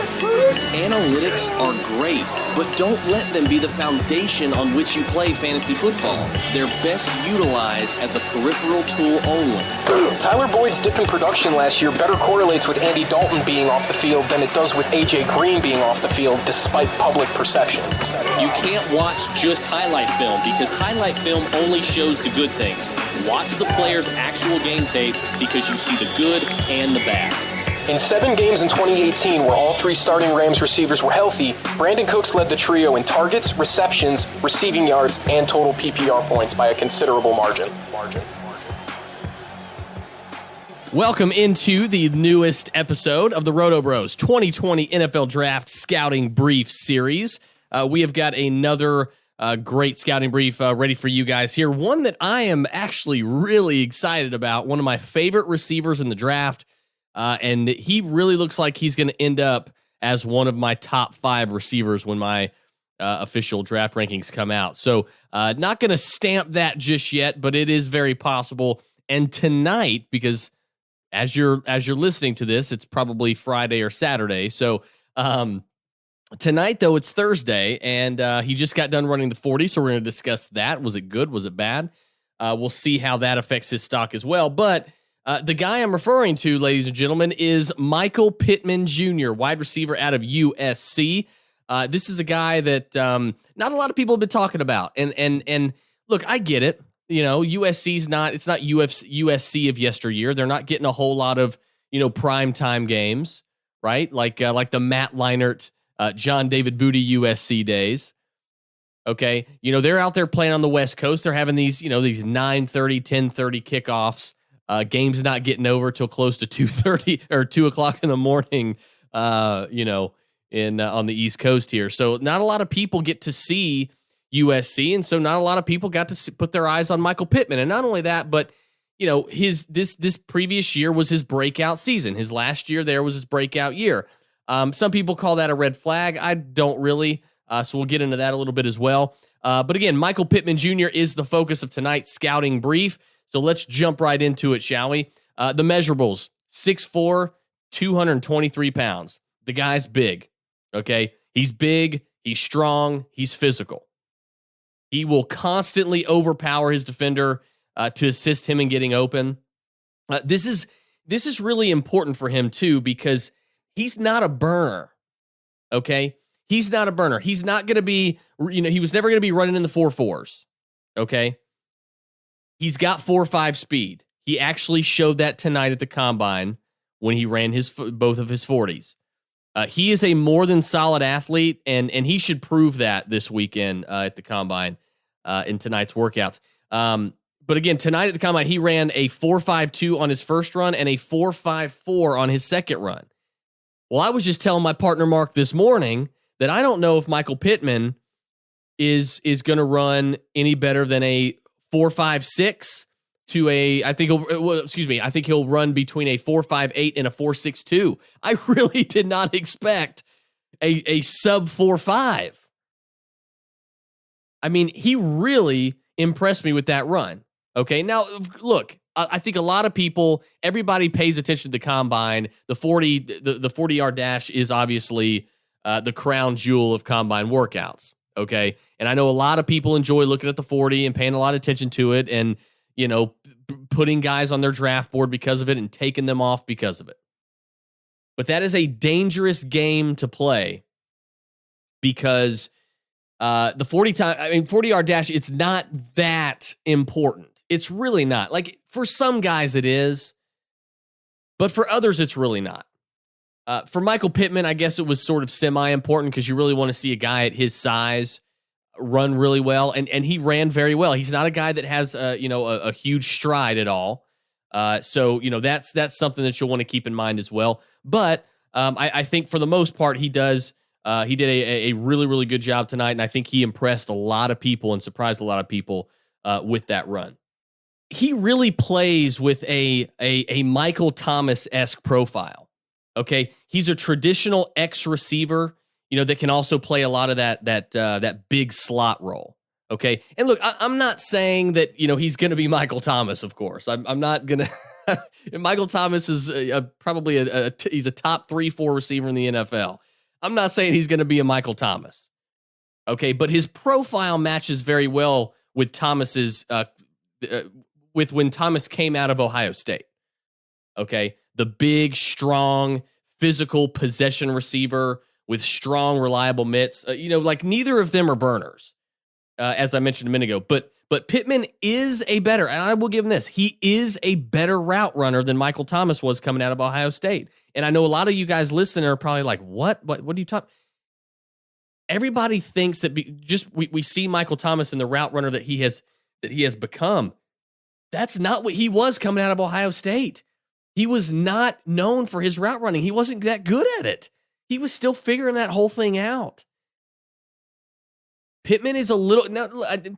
Analytics are great, but don't let them be the foundation on which you play fantasy football. They're best utilized as a peripheral tool only. Tyler Boyd's dip in production last year better correlates with Andy Dalton being off the field than it does with A.J. Green being off the field, despite public perception. You can't watch just highlight film because highlight film only shows the good things. Watch the player's actual game tape because you see the good and the bad. In 7 games in 2018, where all 3 starting Rams receivers were healthy, Brandon Cooks led the trio in targets, receptions, receiving yards, and total PPR points by a considerable margin. Welcome into the newest episode of the RotoBros 2020 NFL Draft Scouting Brief Series. We have got another great scouting brief ready for you guys here. One that I am actually really excited about. One of my favorite receivers in the draft. And he really looks like he's going to end up as one of my top 5 receivers when my official draft rankings come out. So not going to stamp that just yet, but it is very possible. And tonight, because as you're listening to this, it's probably Friday or Saturday. So tonight, though, it's Thursday, and he just got done running the 40, so we're going to discuss that. Was it good? Was it bad? We'll see how that affects his stock as well. But the guy I'm referring to, ladies and gentlemen, is Michael Pittman Jr., wide receiver out of USC. This is a guy that not a lot of people have been talking about. And look, I get it. You know, it's not USC of yesteryear. They're not getting a whole lot of, primetime games, right? Like the Matt Leinart, John David Booty USC days. Okay. They're out there playing on the West Coast. They're having these 9:30, 10:30 kickoffs. Games not getting over till close to 2:30 or 2 o'clock in the morning, on the East Coast here. So not a lot of people get to see USC, and so not a lot of people got to put their eyes on Michael Pittman. And not only that, but this previous year was his breakout season. His last year there was his breakout year. Some people call that a red flag. I don't really. So we'll get into that a little bit as well. But again, Michael Pittman Jr. is the focus of tonight's scouting brief. So let's jump right into it, shall we? The measurables, 6'4", 223 pounds. The guy's big, okay? He's big, he's strong, he's physical. He will constantly overpower his defender to assist him in getting open. This is really important for him, too, because he's not a burner, okay? He's not a burner. He's not going to be, he was never going to be running in the 4.4s, okay? He's got 4.5 speed. He actually showed that tonight at the Combine when he ran both of his 40s. He is a more than solid athlete, and he should prove that this weekend at the Combine in tonight's workouts. But again, tonight at the Combine, he ran a 4.52 on his first run and a 4.54 on his second run. Well, I was just telling my partner Mark this morning that I don't know if Michael Pittman is going to run any better than a 4.56 to I think he'll run between a 4.58 and a 4.62. I really did not expect a sub 4.5. I mean, he really impressed me with that run. Okay, now look, I think a lot of people, everybody pays attention to the Combine. The 40-yard dash is obviously the crown jewel of Combine workouts. Okay. And I know a lot of people enjoy looking at the 40 and paying a lot of attention to it and, putting guys on their draft board because of it and taking them off because of it. But that is a dangerous game to play because the 40-yard dash, it's not that important. It's really not. Like for some guys it is, but for others it's really not. For Michael Pittman, I guess it was sort of semi-important because you really want to see a guy at his size run really well, and he ran very well. He's not a guy that has a huge stride at all. So that's something that you'll want to keep in mind as well. But I think for the most part he did a really, really good job tonight, and I think he impressed a lot of people and surprised a lot of people with that run. He really plays with a Michael Thomas-esque profile. Okay, he's a traditional X receiver, that can also play a lot of that big slot role. Okay, and look, I'm not saying that he's going to be Michael Thomas. Of course, I'm not gonna. Michael Thomas is probably he's a top 3-4 receiver in the NFL. I'm not saying he's going to be a Michael Thomas. Okay, but his profile matches very well with Thomas's with when Thomas came out of Ohio State. Okay, the big, strong, physical possession receiver with strong, reliable mitts. Like neither of them are burners, as I mentioned a minute ago. But Pittman is a better, and I will give him this, he is a better route runner than Michael Thomas was coming out of Ohio State. And I know a lot of you guys listening are probably like, what are you talking? Everybody thinks that we see Michael Thomas in the route runner that he has become. That's not what he was coming out of Ohio State. He was not known for his route running. He wasn't that good at it. He was still figuring that whole thing out. Pittman is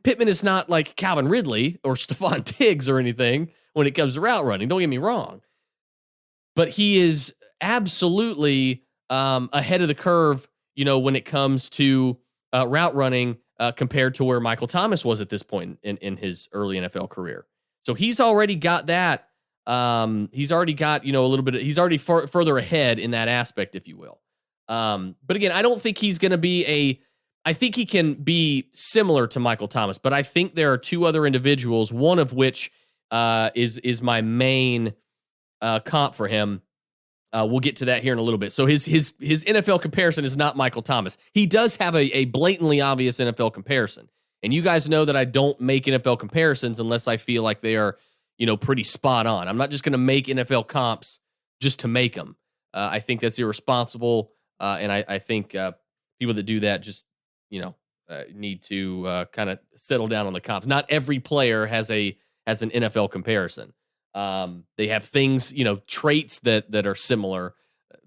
Pittman is not like Calvin Ridley or Stephon Diggs or anything when it comes to route running. Don't get me wrong. But he is absolutely ahead of the curve, when it comes to route running compared to where Michael Thomas was at this point in his early NFL career. So he's already got that. He's already got, a little bit, he's already further ahead in that aspect, if you will. But again, I don't think he's going to be I think he can be similar to Michael Thomas, but I think there are two other individuals, one of which is my main comp for him. We'll get to that here in a little bit. So his NFL comparison is not Michael Thomas. He does have a blatantly obvious NFL comparison. And you guys know that I don't make NFL comparisons unless I feel like they are, pretty spot on. I'm not just going to make NFL comps just to make them. I think that's irresponsible. And I think people that do that just, need to kind of settle down on the comps. Not every player has an NFL comparison. They have things, traits that are similar,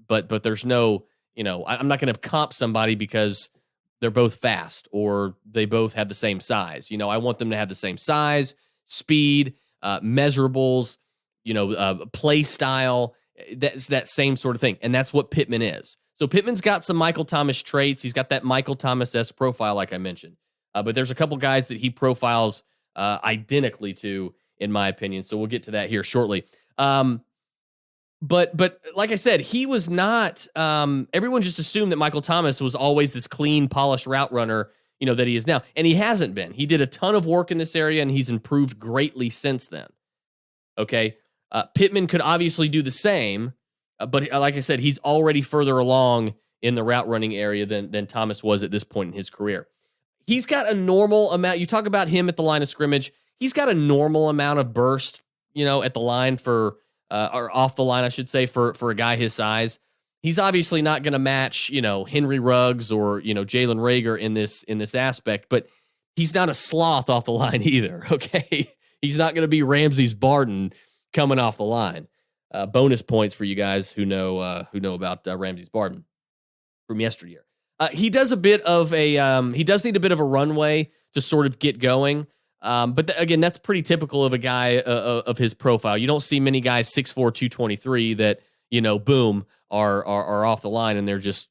but there's no, I'm not going to comp somebody because they're both fast or they both have the same size. I want them to have the same size, speed, measurables, play style. That's that same sort of thing. And that's what Pittman is. So Pittman's got some Michael Thomas traits. He's got that Michael Thomas-esque profile, like I mentioned. But there's a couple guys that he profiles identically to, in my opinion. So we'll get to that here shortly. But like I said, he was not. Everyone just assumed that Michael Thomas was always this clean, polished route runner, that he is now, and he hasn't been. He did a ton of work in this area, and he's improved greatly since then. Okay, Pittman could obviously do the same, but like I said, he's already further along in the route running area than Thomas was at this point in his career. He's got a normal amount. You talk about him at the line of scrimmage. He's got a normal amount of burst, at the line or off the line, I should say, for a guy his size. He's obviously not going to match, Henry Ruggs or, Jalen Reagor in this aspect, but he's not a sloth off the line either. Okay. He's not going to be Ramses Barden coming off the line. Bonus points for you guys who know about Ramses Barden from yesteryear. He does a bit of he does need a bit of a runway to sort of get going. But again, that's pretty typical of a guy of his profile. You don't see many guys 6'4", 223 that, boom, are off the line and they're just,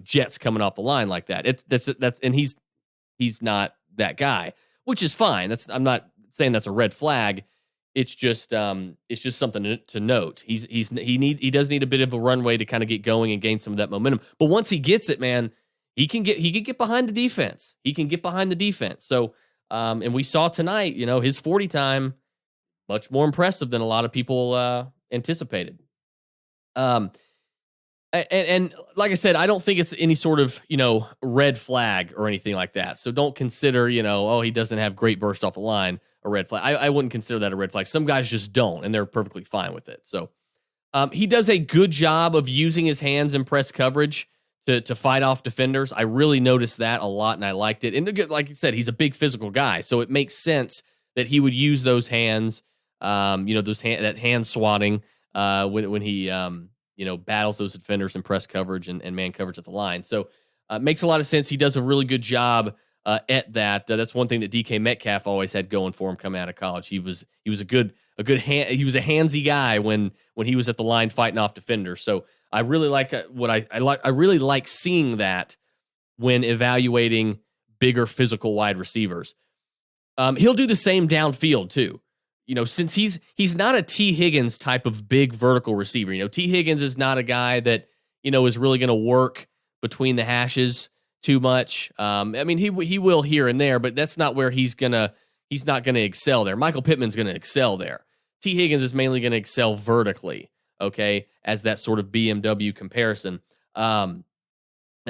jets coming off the line like that. And he's not that guy, which is fine. I'm not saying that's a red flag. It's just something to note. He does need a bit of a runway to kind of get going and gain some of that momentum. But once he gets it, man, he can get behind the defense. He can get behind the defense. So, and we saw tonight, his 40 time, much more impressive than a lot of people anticipated. And like I said, I don't think it's any sort of, red flag or anything like that. So don't consider, he doesn't have great burst off the line, a red flag. I wouldn't consider that a red flag. Some guys just don't, and they're perfectly fine with it. So he does a good job of using his hands in press coverage to fight off defenders. I really noticed that a lot, and I liked it. And like I said, he's a big physical guy, so it makes sense that he would use those hands, that hand swatting when he battles those defenders in press coverage and man coverage at the line. So it makes a lot of sense. He does a really good job at that. That's one thing that DK Metcalf always had going for him coming out of college. He was a good hand. He was a handsy guy when he was at the line fighting off defenders. So I really like I really like seeing that when evaluating bigger physical wide receivers. He'll do the same downfield too. Since he's not a T. Higgins type of big vertical receiver. T. Higgins is not a guy that, is really going to work between the hashes too much. I mean, he will here and there, but that's not where he's not going to excel there. Michael Pittman's going to excel there. T. Higgins is mainly going to excel vertically, okay, as that sort of BMW comparison, that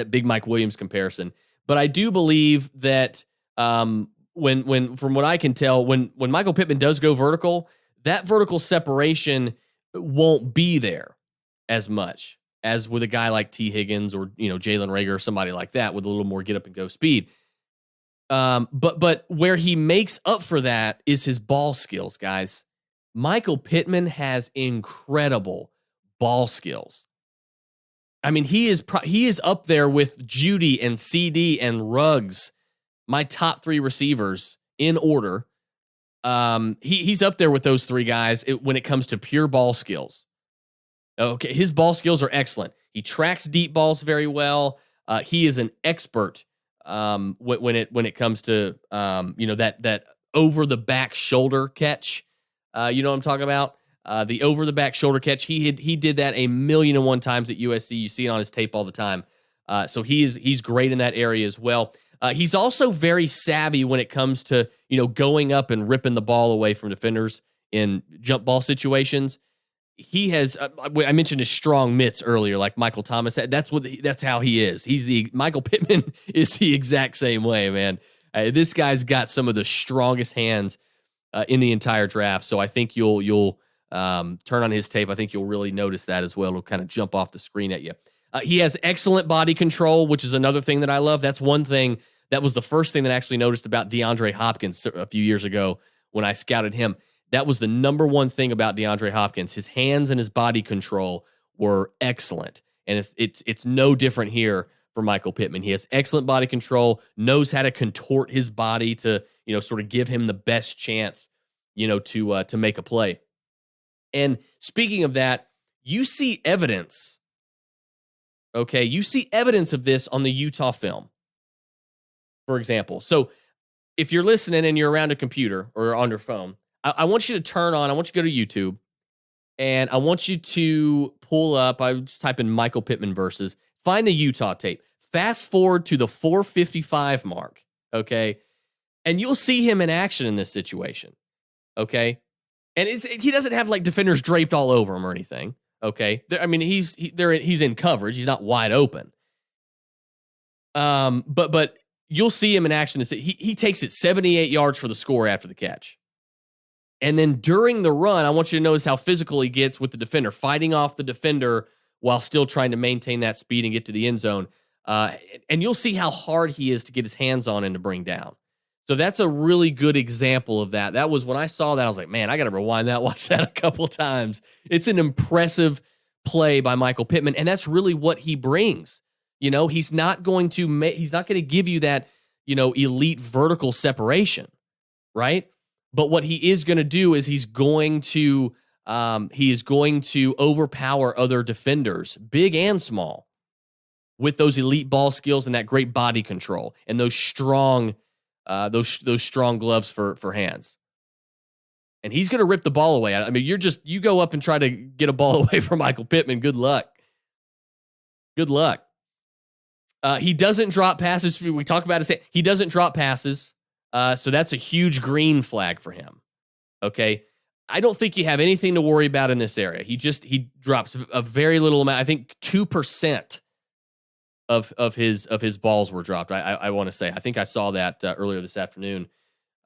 Big Mike Williams comparison. But I do believe that when from what I can tell, when Michael Pittman does go vertical, that vertical separation won't be there as much as with a guy like T. Higgins or Jalen Reagor or somebody like that with a little more get up and go speed. But where he makes up for that is his ball skills, guys. Michael Pittman has incredible ball skills. I mean, he is up there with Judy and CD and Ruggs, my top 3 receivers in order. He's up there with those 3 guys when it comes to pure ball skills. Okay, his ball skills are excellent. He tracks deep balls very well. He is an expert when it comes to that over the back shoulder catch. You know what I'm talking about? The over the back shoulder catch. He did that 1,000,001 times at USC. You see it on his tape all the time. So he's great in that area as well. He's also very savvy when it comes to going up and ripping the ball away from defenders in jump ball situations. He has. I mentioned his strong mitts earlier, like Michael Thomas. That's how he is. Michael Pittman is the exact same way, man. This guy's got some of the strongest hands in the entire draft. So I think you'll turn on his tape. I think you'll really notice that as well. It'll kind of jump off the screen at you. He has excellent body control, which is another thing that I love. That's one thing. That was the first thing that I actually noticed about DeAndre Hopkins a few years ago when I scouted him. That was the number one thing about DeAndre Hopkins. His hands and his body control were excellent. And it's no different here for Michael Pittman. He has excellent body control, knows how to contort his body to, sort of give him the best chance, to make a play. And speaking of that, you see evidence. Okay, you see evidence of this on the Utah film, for example. So if you're listening and you're around a computer or on your phone, I want you to I want you to go to YouTube, and I want you to pull up, I just type in Michael Pittman versus, find the Utah tape. Fast forward to the 4:55 mark, okay? And you'll see him in action in this situation, okay? And he doesn't have like defenders draped all over him or anything, okay? He's in coverage. He's not wide open. But you'll see him in action. He takes it 78 yards for the score after the catch. And then during the run, I want you to notice how physical he gets with the defender, fighting off the defender while still trying to maintain that speed and get to the end zone. And you'll see how hard he is to get his hands on and to bring down. So that's a really good example of that. That was when I saw that, I was like, man, I got to rewind that, watch that a couple of times. It's an impressive play by Michael Pittman, and that's really what he brings. He's not going to give you that, elite vertical separation, right? But what he is going to do is he is going to overpower other defenders, big and small, with those elite ball skills and that great body control and those strong gloves for hands. And he's going to rip the ball away. I mean, you go up and try to get a ball away from Michael Pittman. Good luck. Good luck. He doesn't drop passes. We talk about it. He doesn't drop passes. So that's a huge green flag for him. Okay. I don't think you have anything to worry about in this area. He drops a very little amount. I think 2% of his balls were dropped. I want to say, I think I saw that earlier this afternoon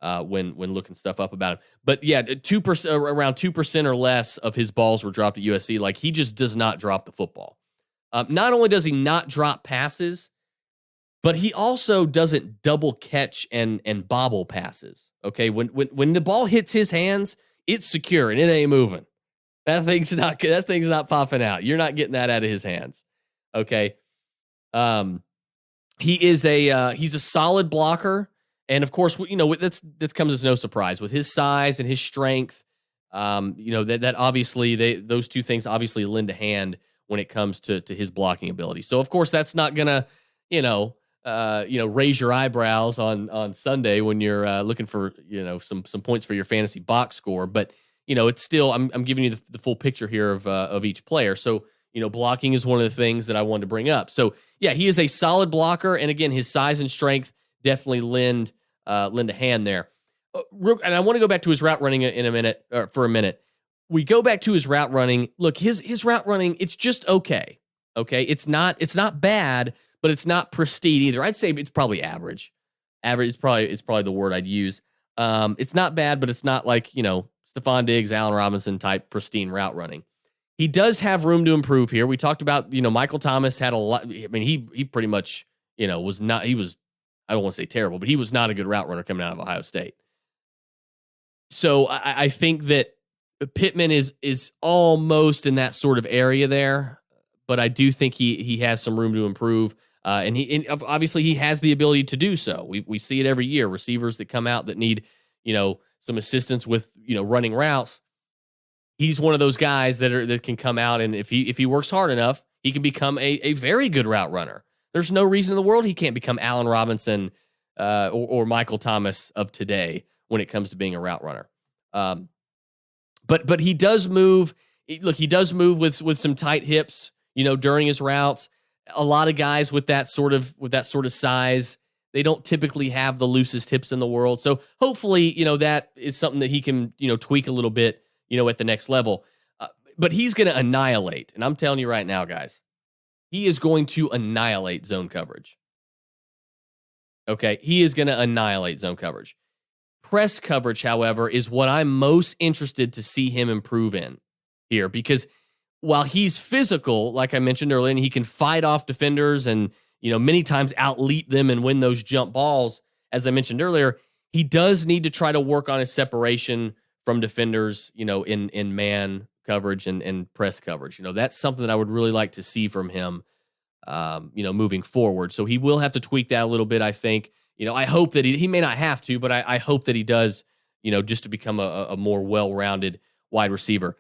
when looking stuff up about him. But yeah, 2%, around 2% or less of his balls were dropped at USC. Like, he just does not drop the football. Not only does he not drop passes, but he also doesn't double catch and bobble passes. Okay, when the ball hits his hands, it's secure and it ain't moving. That thing's not popping out. You're not getting that out of his hands. Okay, he's a solid blocker, and of course, that comes as no surprise with his size and his strength. That obviously those two things obviously lend a hand when it comes to his blocking ability. So of course, that's not gonna raise your eyebrows on Sunday when you're looking for, some points for your fantasy box score. But, it's still, I'm giving you the full picture here of each player. So, blocking is one of the things that I wanted to bring up. So yeah, he is a solid blocker, and again, his size and strength definitely lend a hand there. And I want to go back to his route running for a minute. We go back to his route running. Look, his route running, it's just okay. Okay, it's not bad, but it's not pristine either. I'd say it's probably average. Average is probably the word I'd use. It's not bad, but it's not like Stephon Diggs, Allen Robinson type pristine route running. He does have room to improve here. We talked about Michael Thomas had a lot. I mean, he pretty much was not. He was, I don't want to say terrible, but he was not a good route runner coming out of Ohio State. So I think that Pittman is almost in that sort of area there, but I do think he has some room to improve, and obviously he has the ability to do so. We see it every year. Receivers that come out that need some assistance with running routes. He's one of those guys that can come out, and if he works hard enough, he can become a very good route runner. There's no reason in the world he can't become Allen Robinson or Michael Thomas of today when it comes to being a route runner. But he does move. Look, he does move with some tight hips, during his routes. A lot of guys with that sort of size, they don't typically have the loosest hips in the world. So hopefully, that is something that he can, tweak a little bit, at the next level. But he's going to annihilate. And I'm telling you right now, guys, he is going to annihilate zone coverage. Okay. He is going to annihilate zone coverage. Press coverage, however, is what I'm most interested to see him improve in here, because while he's physical, like I mentioned earlier, and he can fight off defenders and, many times outleap them and win those jump balls, as I mentioned earlier, he does need to try to work on his separation from defenders, in man coverage and press coverage. That's something that I would really like to see from him, moving forward. So he will have to tweak that a little bit, I think. I hope that he may not have to, but I hope that he does, just to become a more well-rounded wide receiver.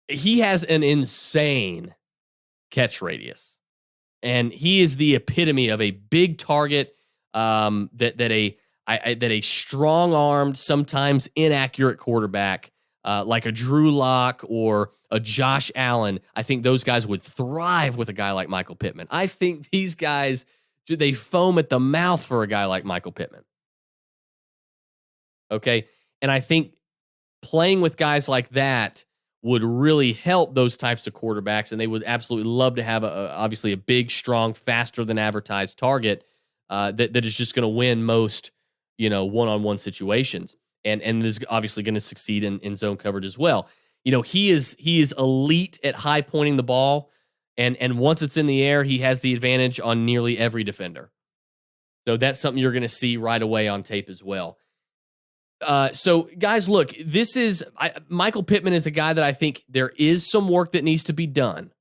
He has an insane catch radius, and he is the epitome of a big target that a strong-armed, sometimes inaccurate quarterback like a Drew Lock or a Josh Allen. I think those guys would thrive with a guy like Michael Pittman. I think these guys, they foam at the mouth for a guy like Michael Pittman. Okay. And I think playing with guys like that would really help those types of quarterbacks. And they would absolutely love to have obviously a big, strong, faster than advertised target that is just going to win most, one-on-one situations. And is obviously going to succeed in zone coverage as well. He is elite at high pointing the ball. And once it's in the air, he has the advantage on nearly every defender. So that's something you're going to see right away on tape as well. So, guys, look, Michael Pittman is a guy that I think there is some work that needs to be done.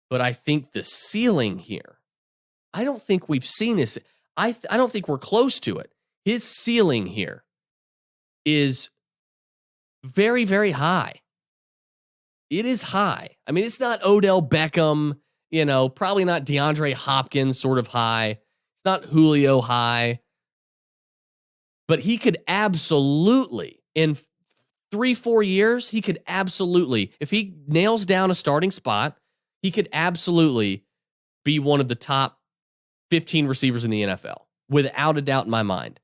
But I think the ceiling here, I don't think we've seen this. I don't think we're close to it. His ceiling here is very, very high. It is high. I mean, it's not Odell Beckham, probably not DeAndre Hopkins sort of high. It's not Julio high. But he could absolutely, in 3-4 years, he could absolutely, if he nails down a starting spot, he could absolutely be one of the top 15 receivers in the NFL, without a doubt in my mind.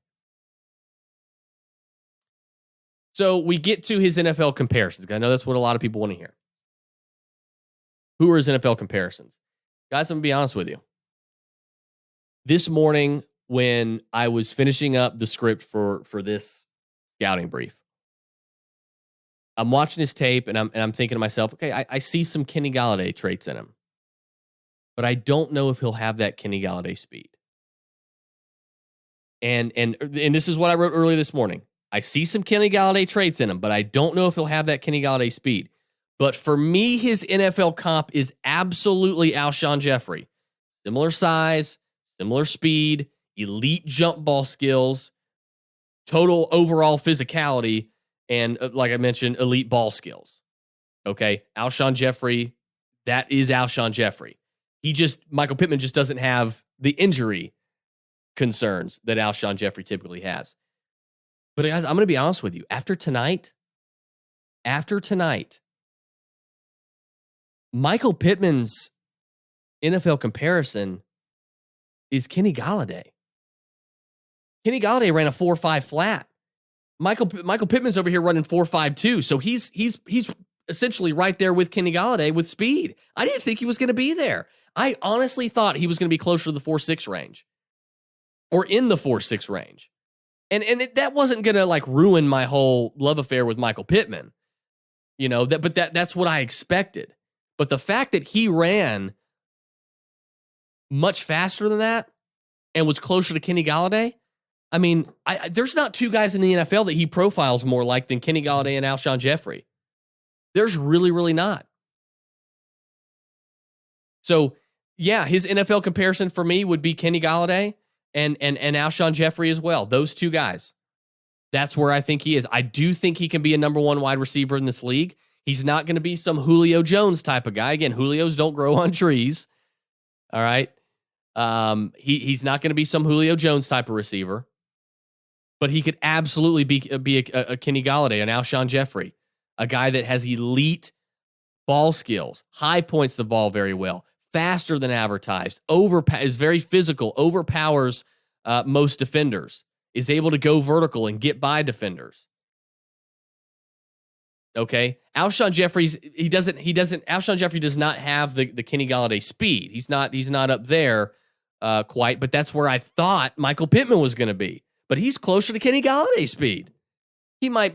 So we get to his NFL comparisons. I know that's what a lot of people want to hear. Who are his NFL comparisons? Guys, I'm going to be honest with you. This morning, when I was finishing up the script for this scouting brief, I'm watching his tape and I'm thinking to myself, okay, I see some Kenny Galladay traits in him, but I don't know if he'll have that Kenny Galladay speed. And this is what I wrote earlier this morning. I see some Kenny Galladay traits in him, but I don't know if he'll have that Kenny Galladay speed. But for me, his NFL comp is absolutely Alshon Jeffrey. Similar size, similar speed, elite jump ball skills, total overall physicality, and like I mentioned, elite ball skills. Okay, Alshon Jeffrey, that is Alshon Jeffrey. Michael Pittman just doesn't have the injury concerns that Alshon Jeffrey typically has. But guys, I'm going to be honest with you. After tonight, Michael Pittman's NFL comparison is Kenny Galladay. Kenny Galladay ran a 4.5 flat. Michael Pittman's over here running 4.52, so he's essentially right there with Kenny Galladay with speed. I didn't think he was going to be there. I honestly thought he was going to be closer to the 4.6 range or in the 4.6 range. And that wasn't going to like ruin my whole love affair with Michael Pittman. You know, that's what I expected. But the fact that he ran much faster than that and was closer to Kenny Galladay, I mean, there's not two guys in the NFL that he profiles more like than Kenny Galladay and Alshon Jeffrey. There's really, really not. So, yeah, his NFL comparison for me would be Kenny Galladay and Alshon Jeffrey as well. Those two guys. That's where I think he is. I do think he can be a number one wide receiver in this league. He's not going to be some Julio Jones type of guy. Again, Julios don't grow on trees. All right. He's not going to be some Julio Jones type of receiver. But he could absolutely be a Kenny Galladay, an Alshon Jeffrey, a guy that has elite ball skills, high points the ball very well, faster than advertised, is very physical, overpowers most defenders, is able to go vertical and get by defenders. Okay, Alshon Jeffrey does not have the Kenny Galladay speed. He's not up there quite, but that's where I thought Michael Pittman was going to be. But he's closer to Kenny Galladay speed. He might,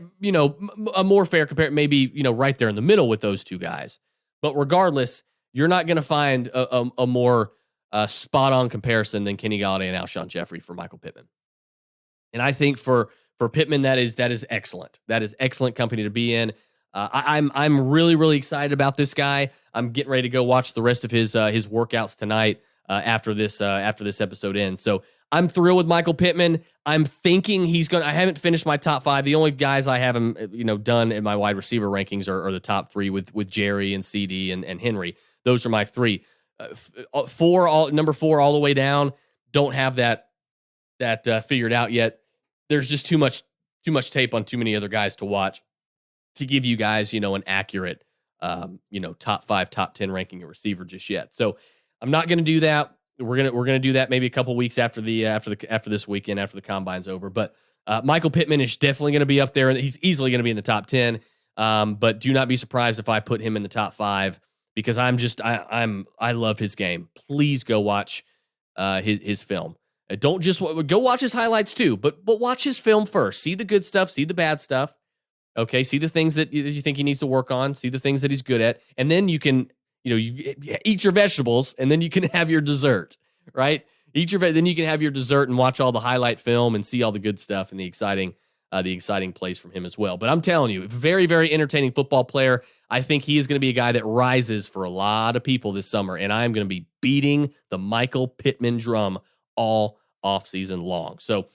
a more fair compare, maybe, right there in the middle with those two guys. But regardless, you're not going to find a more spot-on comparison than Kenny Galladay and Alshon Jeffrey for Michael Pittman. And I think for Pittman, that is excellent. That is excellent company to be in. I'm really, really excited about this guy. I'm getting ready to go watch the rest of his workouts tonight after this episode ends. So I'm thrilled with Michael Pittman. I'm thinking I haven't finished my top 5. The only guys I have him, done in my wide receiver rankings are the top 3 with Jerry and CD and Henry. Those are my 3. Number 4 all the way down. Don't have that figured out yet. There's just too much tape on too many other guys to watch to give you guys, an accurate, top 5, top 10 ranking a receiver just yet. So I'm not going to do that. We're gonna do that maybe a couple weeks after this weekend, after the combine's over. But Michael Pittman is definitely going to be up there, and he's easily going to be in the top 10. But do not be surprised if I put him in the top 5 because I love his game. Please go watch his film. Don't just go watch his highlights too, but watch his film first. See the good stuff, see the bad stuff. Okay, see the things that you think he needs to work on. See the things that he's good at, and then you can. You eat your vegetables and then you can have your dessert, right? Then you can have your dessert and watch all the highlight film and see all the good stuff and the exciting plays from him as well. But I'm telling you, very, very entertaining football player. I think he is going to be a guy that rises for a lot of people this summer, and I'm going to be beating the Michael Pittman drum all offseason long. So,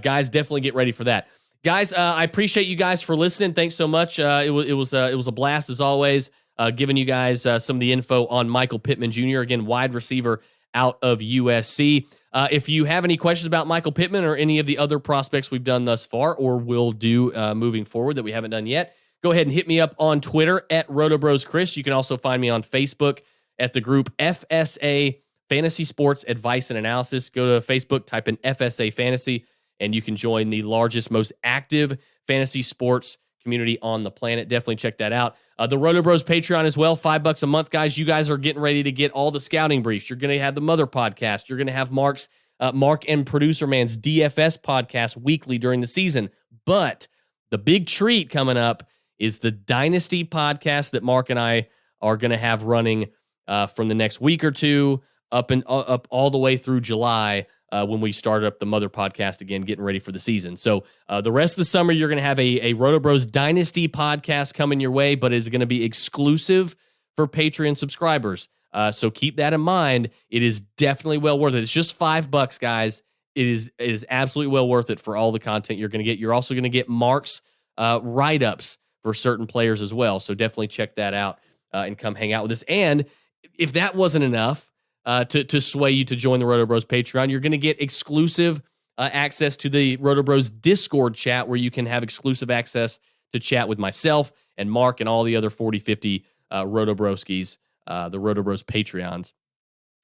guys, definitely get ready for that. Guys, I appreciate you guys for listening. Thanks so much. It was a blast as always. Giving you guys some of the info on Michael Pittman Jr., again, wide receiver out of USC. If you have any questions about Michael Pittman or any of the other prospects we've done thus far or will do moving forward that we haven't done yet, go ahead and hit me up on Twitter at RotoBros Chris. You can also find me on Facebook at the group FSA Fantasy Sports Advice and Analysis. Go to Facebook, type in FSA Fantasy, and you can join the largest, most active fantasy sports community on the planet. Definitely check that out. The RotoBros Patreon as well, $5 a month, guys. You guys are getting ready to get all the scouting briefs. You're going to have the Mother podcast. You're going to have Mark and Producer Man's DFS podcast weekly during the season. But the big treat coming up is the Dynasty podcast that Mark and I are going to have running from the next week or two up all the way through July. When we start up the Mother podcast again, getting ready for the season. So the rest of the summer, you're going to have a RotoBros Dynasty podcast coming your way, but is going to be exclusive for Patreon subscribers. So keep that in mind. It is definitely well worth it. It's just $5, guys. It is absolutely well worth it for all the content you're going to get. You're also going to get Mark's write-ups for certain players as well. So definitely check that out and come hang out with us. And if that wasn't enough, to sway you to join the RotoBros Patreon, you're going to get exclusive access to the RotoBros Discord chat where you can have exclusive access to chat with myself and Mark and all the other 40, 50 RotoBroskis the RotoBros Patreons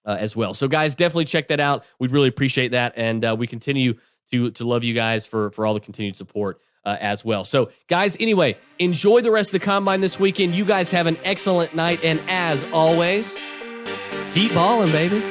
as well. So, guys, definitely check that out. We'd really appreciate that, and we continue to love you guys for all the continued support as well. So, guys, anyway, enjoy the rest of the Combine this weekend. You guys have an excellent night, and as always, keep balling, baby.